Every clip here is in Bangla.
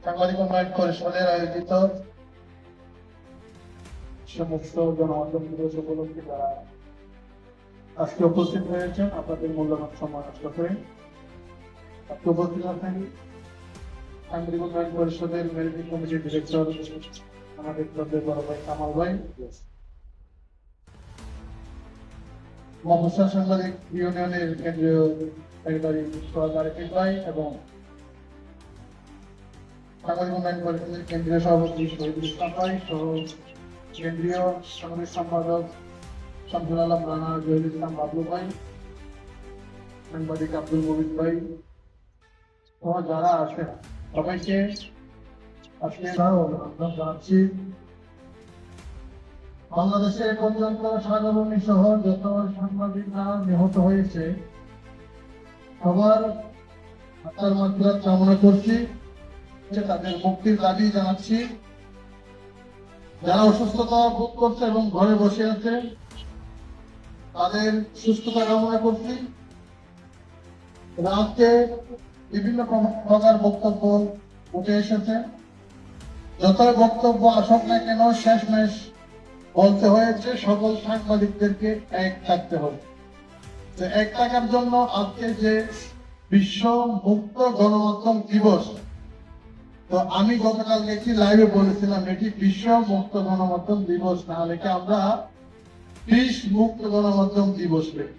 সাংবাদিক উন্নয়ন পরিষদের আয়োজিত সমস্ত গণমাধ্যম দিবস উপলক্ষে যারা আজকে উপস্থিত হয়েছেন, আপনাদের মূল্যবান সময় নষ্ট করে আজকে উপস্থিত আছেন সাংবাদিক উন্নয়ন পরিষদের ম্যানেজিং কমিটির ডিরেক্টর আমাদের বড় ভাই কামাল ভাই, মফস্বল সাংবাদিক ইউনিয়নের কেন্দ্রীয় সেক্রেটারি আরিফিন ভাই এবং সাংবাদিক উন্নয়ন পরিষদের কেন্দ্রীয় সভাপতি শহীদুল ইসলাম ভাই সহ কেন্দ্রীয় সাংবাদিক সম্পাদক শামসুল আলম রানা, জহিরুল ইসলাম বাবলু ভাই, সাংবাদিক আব্দুল মুবিন ভাই সহ যারা আছেন সবাইকে আজকে অভিনন্দন জানাচ্ছি। বাংলাদেশে এ পর্যন্ত সাগরণী সহ যত সাংবাদিকরা নিহত হয়েছে সবার আত্মার মাগফিরাত কামনা করছি, তাদের মুক্তির দাবি জানাচ্ছি। যারা অসুস্থতা ভোগ করছে এবং ঘরে বসে আছে তাদের সুস্থতা কামনা করছি। আজকে বিভিন্ন প্রকার বক্তব্য উঠে এসেছে, যতই বক্তব্য আসুক না কেন শেষমেশ বলতে হয়েছে সকল সাংবাদিকদেরকে এক থাকতে হবে। তো এক থাকার জন্য আজকে যে বিশ্ব মুক্ত গণমাধ্যম দিবস, তো আমি গতকাল একটি লাইভে বলেছিলাম এটি বিশ্ব মুক্ত গণমাধ্যম দিবস না, লেখে আমরা বিশ মুক্ত গণমাধ্যম দিবস লিখি।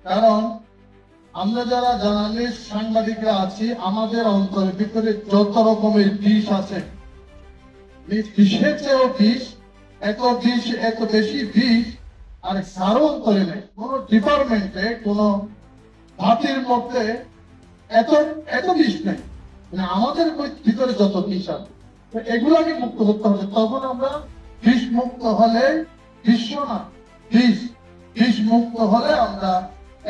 কারণ আমরা যারা জার্নালিস্ট সাংবাদিকরা আছি আমাদের অন্তরের ভিতরে যত রকমের বিষ আছে, বিষের চেয়েও বিষ, এত বেশি বিষ আর কারো অন্তরে নেই। কোন ডিপার্টমেন্টে কোন জাতির মধ্যে এত বিষ নেই, মানে আমাদের ভিতরে যত বিষ আছে এগুলাকে মুক্ত করতে হবে। তখন আমরা বিষ মুক্ত হলে বিশ্ব না বিষ মুক্ত হলে আমরা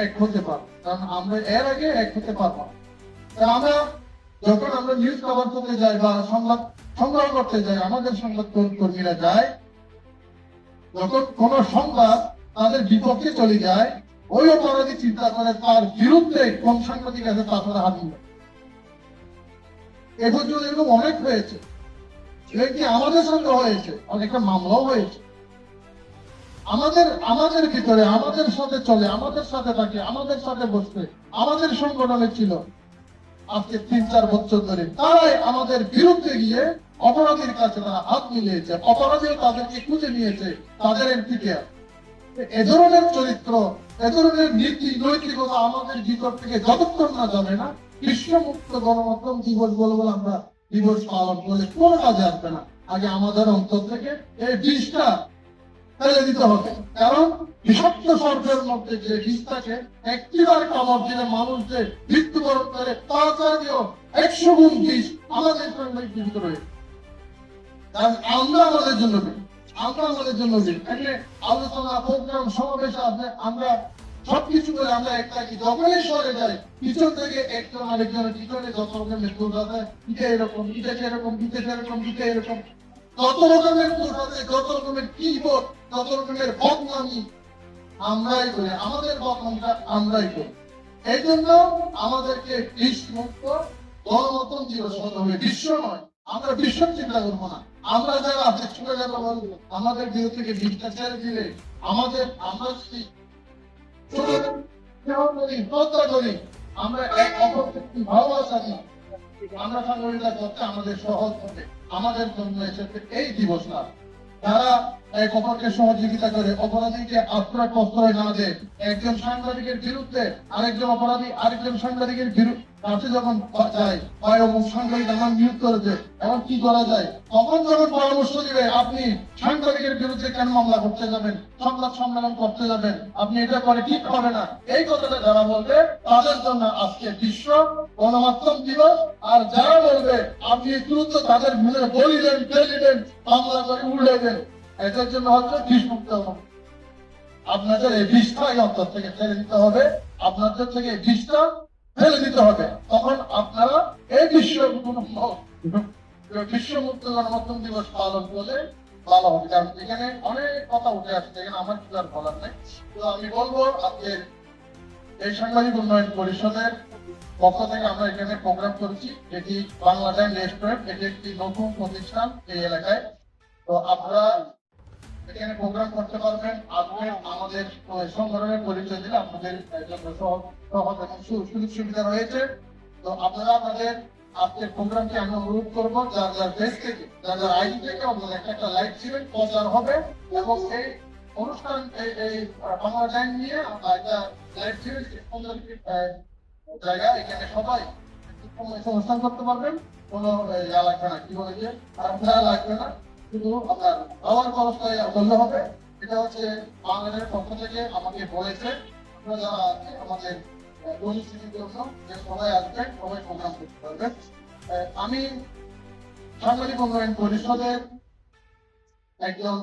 এক হতে পারবো, কারণ আমরা এর আগে এক হতে পারবো। আমরা যখন আমরা নিউজ কভার করতে যাই বা সংবাদ সংগ্রহ করতে যাই, আমাদের সংবাদ কর্মীরা যায়, যখন কোন সংবাদ তাদের বিপক্ষে চলে যায় ওই অপরাধী চিন্তা করে তার বিরুদ্ধে কোন সাংবাদিক আছে তার সাথে হাত মিলে। এ পর্যন্ত এরকম অনেক হয়েছে, কি আমাদের সঙ্গে হয়েছে, অনেকটা মামলাও হয়েছে। আমাদের ভিতরে আমাদের সাথে চলে, আমাদের সাথে থাকে, আমাদের সাথে বসতে, আমাদের সংগঠনে ছিল আজকে 3-4 বছর ধরে, তারাই আমাদের বিরুদ্ধে গিয়ে অপরাধীর কাছে তারা হাত মিলিয়েছে, অপরাধীও তাদেরকে খুঁজে নিয়েছে তাদের এমপিকে। এ ধরনের চরিত্র, এ ধরনের নীতি নৈতিকতা আমাদের ভিতর থেকে যতক্ষণ না যাবে না বিশ্ব মুক্ত গণমাধ্যম দিবস বলবো আমরা দিবস পালন করলে কোনো কাজে আসবে না। আগে আমাদের অন্তর থেকে এই বিষটা ফেলে দিতে হবে, কারণ বিষাক্ত সর্পের মধ্যে যে বিষ থাকে একটিবার কামড় দিলে মানুষ যে মৃত্যুবরণ করে তার চাইতেও 100 গুণ বিষ আমাদের ভিতরে। আমরা আমাদের জন্য এখানে আলোচনা প্রোগ্রাম সমাবেশ আছে, আমরা সবকিছু করে আমরা একটা কি যখনই সরে যাই পিছন থেকে একজন আরেকজনের পিছনে যত রকমের দোষ আছে, এটা এরকম, এটা সেরকম, এটা সেরকম, এটা এরকম, যত রকমের দোষ আছে, যত রকমের কিবোর্ড, যত রকমের বদনামি আমরাই করি, আমাদের বদনামটা আমরাই করি। এই জন্য আমাদেরকে বিষ মুক্ত গণমাধ্যম দিবস হতে হবে, বিশ্ব নয়। আমরা বিশ্ব চিন্তা করবো না, আমরা যারা আছে ছুটে যাবো বলবো আমাদের বিরুদ্ধ থেকে বিষটা ছেড়ে দিলে আমরা যদি শ্রদ্ধা করি, আমরা এক অপরকে ভালোবাসা দিই, আমরা সাংবাদিকতা করতে আমাদের সহজ হবে। আমাদের জন্য এসেছে এই দিবসটা, যারা এক অপরকে সহযোগিতা করে, অপরাধীকে আশ্রয় প্রশ্রয় না দেয়, একজন সাংবাদিকের বিরুদ্ধে আরেকজন অপরাধী আরেকজন সাংবাদিকের কাছে যখন যায় অমুক সাংবাদিক আমার নিয়োগ করেছে এখন কি করা যায়, তখন যখন পরামর্শ দিবে আপনি সাংবাদিকের বিরুদ্ধে কেন মামলা করতে যাবেন, সংবাদ সম্মেলন করতে যাবেন, আপনি এটা করে ঠিক হবে না, এই কথাটা যারা বলবে তাদের জন্য আজকে বিশ্ব গণমাধ্যম দিবস। আর যারা বলবে আপনি দ্রুত তাদের ভুলে বলিলেন ফেলিলেন মামলা করে উল্টে দেন, এটার জন্য হচ্ছে বিষ মুক্ত। আপনাদের এই বিষটাই অন্তর থেকে ছেড়ে দিতে হবে, আপনাদের থেকে এই বিষটা ফেলে দিতে হবে, তখন আপনারা এই বিশ্ব মুক্ত গণমাধ্যম দিবস পালন করলে ভালো হবে। কারণ এখানে অনেক কথা উঠে আসছে, এখানে আমার কিছু আর বলার নেই। তো আমি বলবো আজকে এই সাংবাদিক উন্নয়ন পরিষদের পক্ষ থেকে আমরা এখানে প্রোগ্রাম করেছি। এটি বাংলাদেশ রেস্টুরেন্ট, এটি একটি নতুন প্রতিষ্ঠান এই এলাকায়। তো আপনারা এখানে প্রোগ্রাম করতে পারবেন, আসবেন, আমাদের সংগঠনের পরিচয় দিলে আপনাদের জন্য সহজ এবং সুযোগ সুবিধা রয়েছে। তো আপনারা আমাদের আজকের প্রোগ্রামকে আমি অনুরোধ করবো, যার যার দেশ থেকে, যার যার আইডি থেকে আমাদের একটা লাইভ ছিলেন প্রচার হবে, এবং এই অনুষ্ঠান এই বাংলা টাইম নিয়ে আমরা একটা লাইভ ছিলেন জায়গা, এখানে সবাই অনুষ্ঠান করতে পারবেন। কোনো ইয়া লাগবে না, কি বলে যে আপনারা লাগবে না, শুধু আপনার খাওয়ার ব্যবস্থা করলে হবে। এটা হচ্ছে বাংলাদেশের পক্ষ থেকে আমাকে বলেছে, আপনারা যারা আছে আমাদের পরিস্থিতির জন্য যে সবাই আসবেন, সবাই প্রোগ্রাম করতে পারবেন। আমি সাংবাদিক উন্নয়ন পরিষদের একজন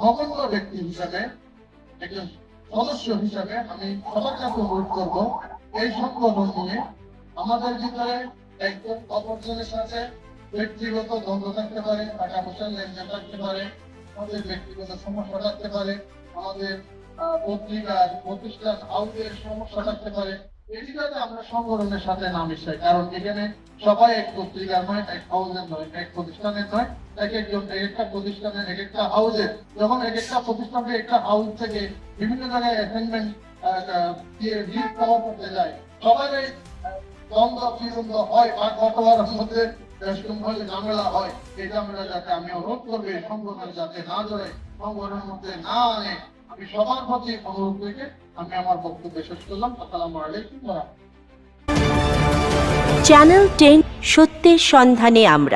নগণ্য ব্যক্তি হিসাবে, একজন সদস্য হিসাবে আমি সবার কাছে অনুরোধ করবো, এই সংগঠন নিয়ে আমাদের ভিতরে একজন অপরজনের সাথে ব্যক্তিগত দ্বন্দ্ব থাকতে পারে, টাকা পয়সার লেনদেন থাকতে পারে, আমাদের ব্যক্তিগত সমস্যা থাকতে পারে, আমাদের পত্রিকার প্রতিষ্ঠান হাউসের সমস্যা থাকতে পারে। এটি যাতে আমরা সংগঠনের সাথে না মিশাই, কারণ এখানে সবাই এক পত্রিকার নয়, এক হাউসের নয়, এক প্রতিষ্ঠানের নয়, এক একজন এক একটা প্রতিষ্ঠানের এক একটা হাউসের। যখন এক একটা প্রতিষ্ঠানকে একটা হাউস থেকে বিভিন্ন জায়গায় অ্যাসাইনমেন্ট দিয়ে লিড কভার করতে যায়, সবাই দ্বন্দ্ব বিদ্বন্দ্ব হয় বা গতবারের মধ্যে ঝামেলা হয়, এই ঝামেলা যাতে আমি অনুরোধ করবে সংগঠন যাতে না জড়ে, সংগঠনের মধ্যে না আনে, আমি সবার প্রতি অনুরোধ রেখে আমি আমার বক্তব্য শেষ করলাম। আসসালামু আলাইকুম। চ্যানেল 10 সত্যের সন্ধানে আমরা।